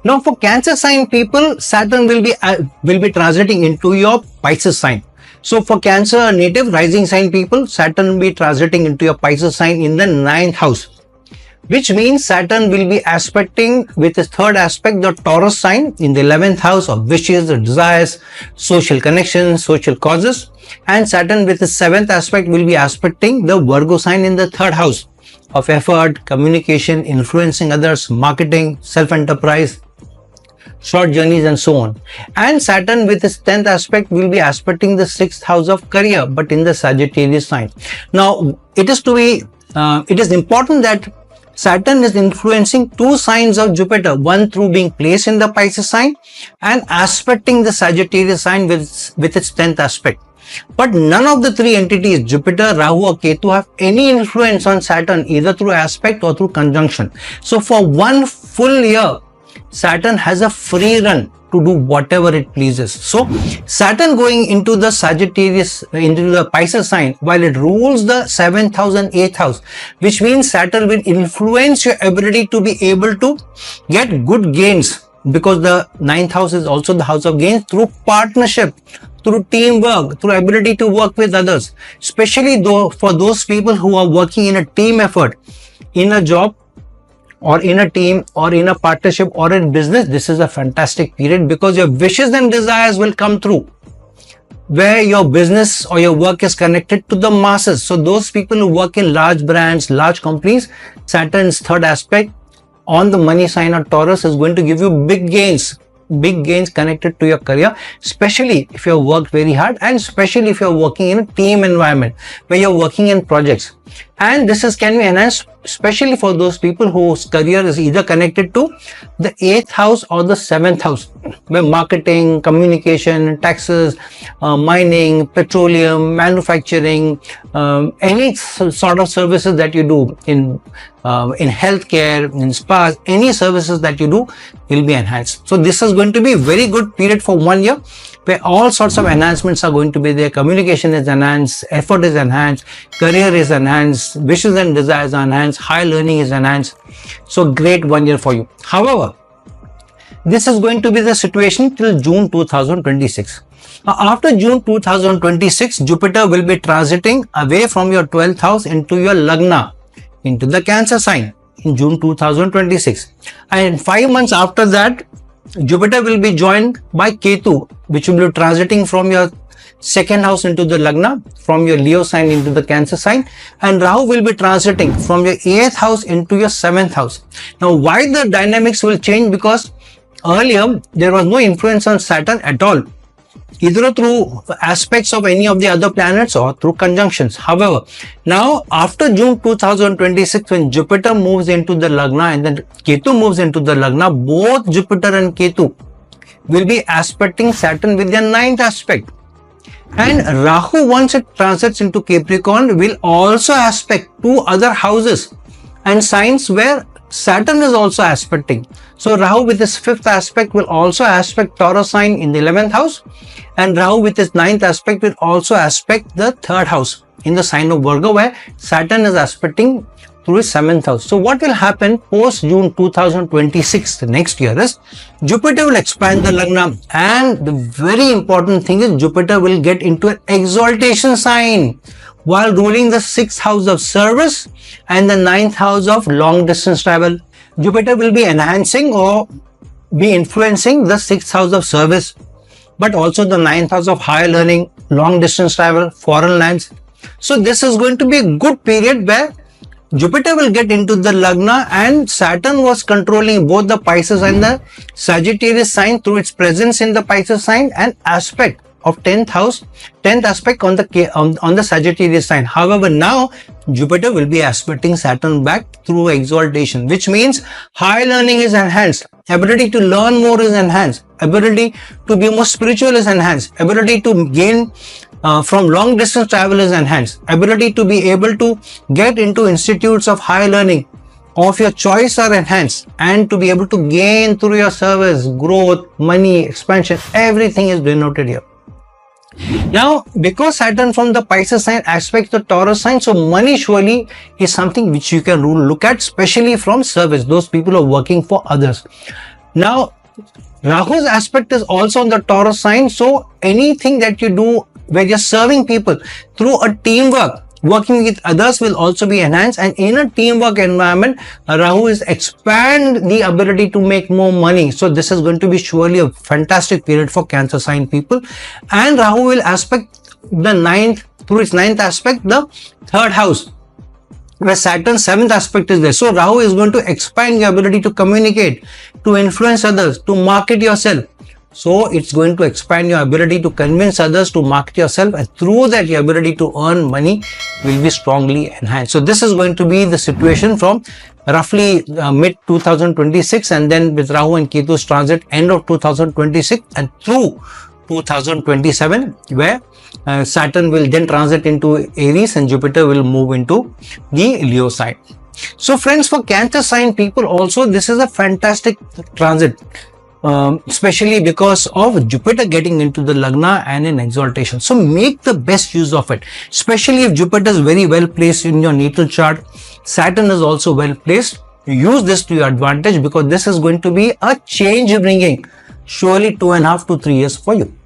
Now for Cancer sign people, Saturn will be transiting into your Pisces sign. So for Cancer native rising sign people, Saturn will be transiting into your Pisces sign in the 9th house, which means Saturn will be aspecting with its third aspect the Taurus sign in the 11th house of wishes, desires, social connections, social causes, and Saturn with its 7th aspect will be aspecting the Virgo sign in the 3rd house of effort, communication, influencing others, marketing, self-enterprise, short journeys, and so on. And Saturn with its 10th aspect will be aspecting the 6th house of career, but in the Sagittarius sign. Now it is important that Saturn is influencing two signs of Jupiter, one through being placed in the Pisces sign and aspecting the Sagittarius sign with its 10th aspect. But none of the three entities, Jupiter, Rahu or Ketu, have any influence on Saturn either through aspect or through conjunction. So for one full year, Saturn has a free run to do whatever it pleases. So Saturn going into the Sagittarius, into the Pisces sign, while it rules the 7th house and 8th house, which means Saturn will influence your ability to be able to get good gains, because the 9th house is also the house of gains, through partnership, through teamwork, through ability to work with others, especially for those people who are working in a team effort, in a job, or in a team, or in a partnership, or in business. This is a fantastic period because your wishes and desires will come through, where your business or your work is connected to the masses. So those people who work in large brands, large companies, Saturn's third aspect on the money sign of Taurus is going to give you big gains connected to your career, especially if you have worked very hard, and especially if you're working in a team environment where you're working in projects. And this can be enhanced especially for those people whose career is either connected to the 8th house or the 7th house, where marketing, communication, taxes, mining, petroleum, manufacturing, any sort of services that you do in healthcare, in spas, any services that you do will be enhanced. So this is going to be a very good period for 1 year, where all sorts of enhancements are going to be there. Communication is enhanced, effort is enhanced, career is enhanced, wishes and desires are enhanced, high learning is enhanced. So great 1 year for you. However, this is going to be the situation till June 2026. Now, after June 2026, Jupiter will be transiting away from your 12th house into your Lagna, into the Cancer sign in June 2026. And 5 months after that, Jupiter will be joined by Ketu, which will be transiting from your 2nd house into the Lagna, from your Leo sign into the Cancer sign, and Rahu will be transiting from your 8th house into your 7th house. Now, why the dynamics will change? Because earlier there was no influence on Saturn at all, either through aspects of any of the other planets or through conjunctions. However, now after June 2026, when Jupiter moves into the Lagna and then Ketu moves into the Lagna, both Jupiter and Ketu will be aspecting Saturn with their 9th aspect. And Rahu, once it transits into Capricorn, will also aspect two other houses and signs where Saturn is also aspecting. So Rahu with his 5th aspect will also aspect Taurus sign in the 11th house, and Rahu with his 9th aspect will also aspect the 3rd house in the sign of Virgo, where Saturn is aspecting through his 7th house. So what will happen post June 2026, the next year, is Jupiter will expand the Lagna, and the very important thing is Jupiter will get into an exaltation sign while ruling the 6th house of service and the 9th house of long distance travel. Jupiter will be enhancing or be influencing the 6th house of service, but also the 9th house of higher learning, long distance travel, foreign lands. So this is going to be a good period where Jupiter will get into the Lagna, and Saturn was controlling both the Pisces and the Sagittarius sign through its presence in the Pisces sign and aspect of 10th house, 10th aspect on the Sagittarius sign. However, now Jupiter will be aspecting Saturn back through exaltation, which means high learning is enhanced, ability to learn more is enhanced, ability to be more spiritual is enhanced, ability to gain from long distance travel is enhanced, ability to be able to get into institutes of higher learning of your choice are enhanced, and to be able to gain through your service, growth, money, expansion, everything is denoted here. Now, because Saturn from the Pisces sign aspects the Taurus sign, so money surely is something which you can look at, especially from service, those people who are working for others. Now, Rahu's aspect is also on the Taurus sign. So anything that you do where you're serving people through a teamwork, working with others will also be enhanced. And in a teamwork environment, Rahu is expand the ability to make more money. So this is going to be surely a fantastic period for Cancer sign people. And Rahu will aspect the ninth, through its ninth aspect, the third house, where Saturn's seventh aspect is there. So Rahu is going to expand your ability to communicate, to influence others, to market yourself. So it's going to expand your ability to convince others to market yourself, and through that your ability to earn money will be strongly enhanced. So this is going to be the situation from roughly mid 2026, and then with Rahu and Ketu's transit end of 2026 and through 2027, where Saturn will then transit into Aries and Jupiter will move into the Leo sign. So friends, for Cancer sign people also, this is a fantastic transit. Especially because of Jupiter getting into the Lagna and in exaltation. So make the best use of it. Especially if Jupiter is very well placed in your natal chart. Saturn is also well placed. Use this to your advantage, because this is going to be a change bringing surely 2.5 to 3 years for you.